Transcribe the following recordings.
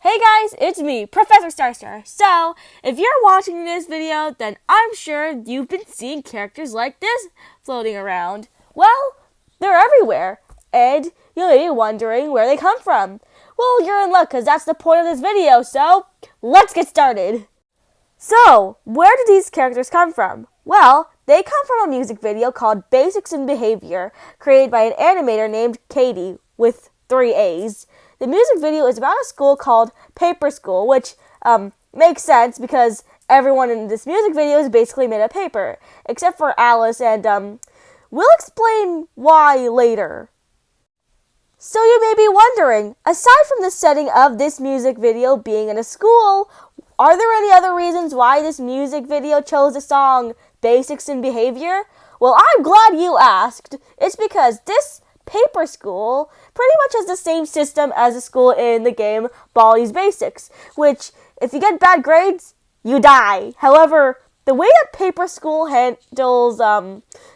Hey guys, it's me, Professor STARSTAR. So, if you're watching this video, then I'm sure you've been seeing characters like this floating around. Well, they're everywhere, and you may be wondering where they come from. Well, you're in luck, because that's the point of this video, so let's get started. So, where did these characters come from? Well, they come from a music video called Basics in Behavior, created by an animator named Katie, with 3 A's. The music video is about a school called Paper School, which makes sense because everyone in this music video is basically made of paper, except for Alice, and we'll explain why later. So you may be wondering, aside from the setting of this music video being in a school, are there any other reasons why this music video chose the song Basics in Behavior? Well, I'm glad you asked. It's because this Paper School pretty much has the same system as the school in the game Baldi's Basics, which, if you get bad grades, you die. However, the way that Paper School handles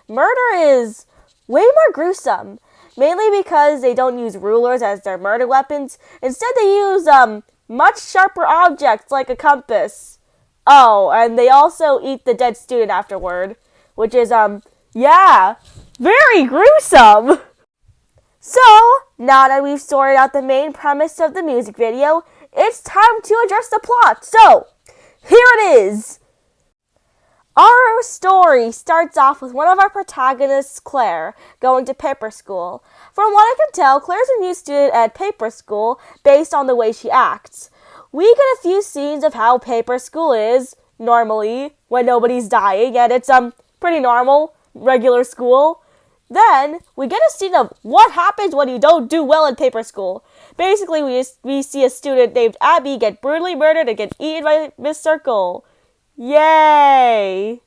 murder is way more gruesome, mainly because they don't use rulers as their murder weapons. Instead, they use much sharper objects like a compass. Oh, and they also eat the dead student afterward, which is, very gruesome. So, now that we've sorted out the main premise of the music video, it's time to address the plot. So, here it is. Our story starts off with one of our protagonists, Claire, going to Paper School. From what I can tell, Claire's a new student at Paper School based on the way she acts. We get a few scenes of how Paper School is, normally, when nobody's dying, and it's pretty normal, regular school. Then, we get a scene of what happens when you don't do well in Paper School. Basically, we see a student named Abby get brutally murdered and get eaten by Miss Circle. Yay!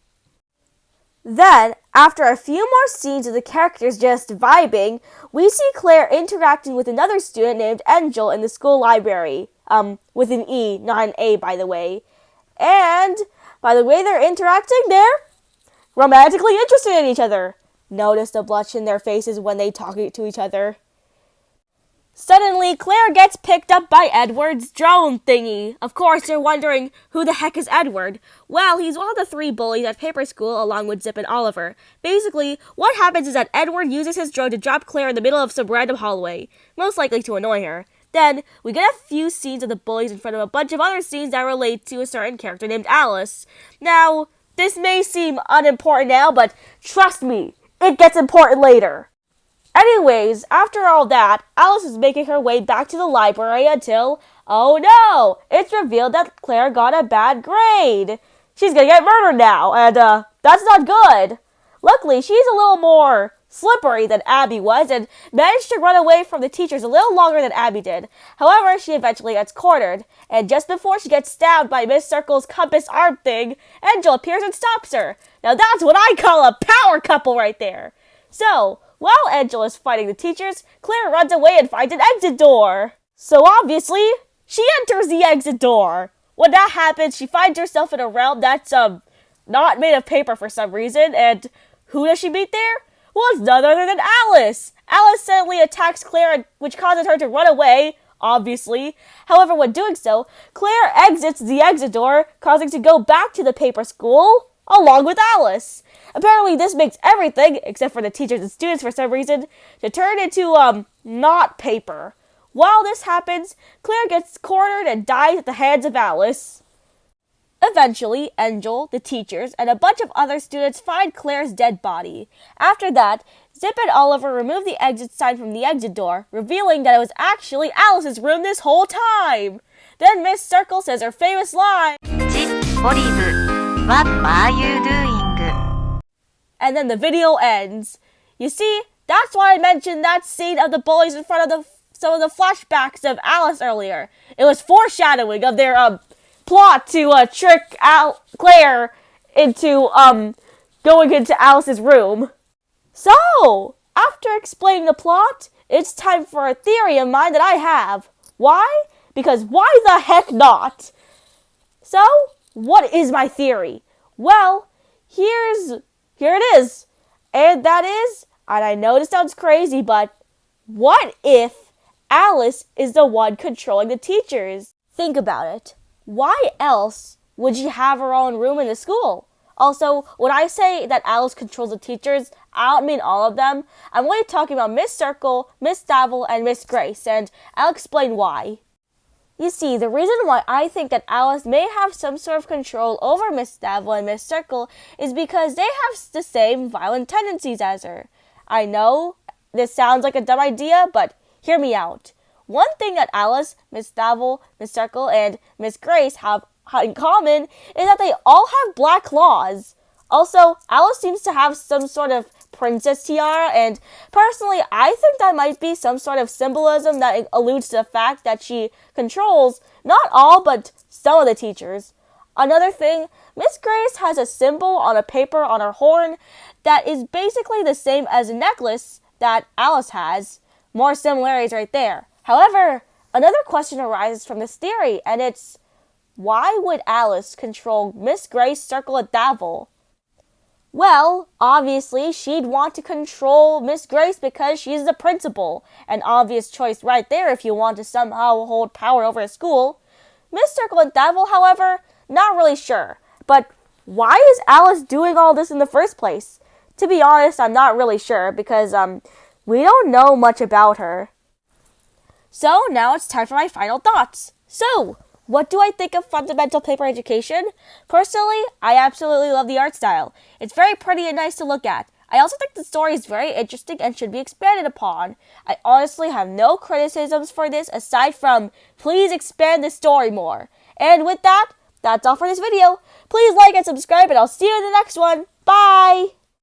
Then, after a few more scenes of the characters just vibing, we see Claire interacting with another student named Angel in the school library. With an E, not an A, by the way. And, by the way they're interacting, they're romantically interested in each other. Notice the blush in their faces when they talk to each other. Suddenly, Claire gets picked up by Edward's drone thingy. Of course, you're wondering, who the heck is Edward? Well, he's one of the 3 bullies at Paper School, along with Zip and Oliver. Basically, what happens is that Edward uses his drone to drop Claire in the middle of some random hallway, most likely to annoy her. Then, we get a few scenes of the bullies in front of a bunch of other scenes that relate to a certain character named Alice. Now, this may seem unimportant now, but trust me, it gets important later. Anyways, after all that, Alice is making her way back to the library until, oh no, it's revealed that Claire got a bad grade. She's gonna get murdered now, and that's not good. Luckily, she's a little more slippery than Abby was and managed to run away from the teachers a little longer than Abby did. However, she eventually gets cornered, and just before she gets stabbed by Miss Circle's compass arm thing, Angel appears and stops her. Now that's what I call a power couple right there. So, while Angel is fighting the teachers, Claire runs away and finds an exit door. So obviously, she enters the exit door. When that happens, she finds herself in a realm that's, not made of paper for some reason, and who does she meet there? Well, it's none other than Alice. Alice suddenly attacks Claire, which causes her to run away, obviously. However, when doing so, Claire exits the exit door, causing to go back to the Paper School, along with Alice. Apparently, this makes everything, except for the teachers and students for some reason, to turn into, not paper. While this happens, Claire gets cornered and dies at the hands of Alice. Eventually, Angel, the teachers, and a bunch of other students find Claire's dead body. After that, Zip and Oliver remove the exit sign from the exit door, revealing that it was actually Alice's room this whole time. Then Miss Circle says her famous line, "Olive, what are you doing?" And then the video ends. You see, that's why I mentioned that scene of the bullies in front of some of the flashbacks of Alice earlier. It was foreshadowing of their, plot to trick Claire into going into Alice's room. So, after explaining the plot, it's time for a theory of mine that I have. Why? Because why the heck not? So, what is my theory? Well, here it is. And that is, and I know this sounds crazy, but what if Alice is the one controlling the teachers? Think about it. Why else would she have her own room in the school? Also, when I say that Alice controls the teachers, I don't mean all of them. I'm only talking about Miss Circle, Miss Davil, and Miss Grace, and I'll explain why. You see, the reason why I think that Alice may have some sort of control over Miss Davil and Miss Circle is because they have the same violent tendencies as her. I know this sounds like a dumb idea, but hear me out. One thing that Alice, Miss Davil, Miss Circle, and Miss Grace have in common is that they all have black claws. Also, Alice seems to have some sort of princess tiara, and personally, I think that might be some sort of symbolism that alludes to the fact that she controls not all, but some of the teachers. Another thing, Miss Grace has a symbol on a paper on her horn that is basically the same as a necklace that Alice has. More similarities right there. However, another question arises from this theory, and it's, why would Alice control Miss Grace, Circle, and Davil? Well, obviously, she'd want to control Miss Grace because she's the principal. An obvious choice right there if you want to somehow hold power over a school. Miss Circle and Davil, however, not really sure. But why is Alice doing all this in the first place? To be honest, I'm not really sure because, we don't know much about her. So, now it's time for my final thoughts. So, what do I think of fundamental paper education? Personally, I absolutely love the art style. It's very pretty and nice to look at. I also think the story is very interesting and should be expanded upon. I honestly have no criticisms for this aside from, please expand the story more. And with that, that's all for this video. Please like and subscribe and I'll see you in the next one. Bye!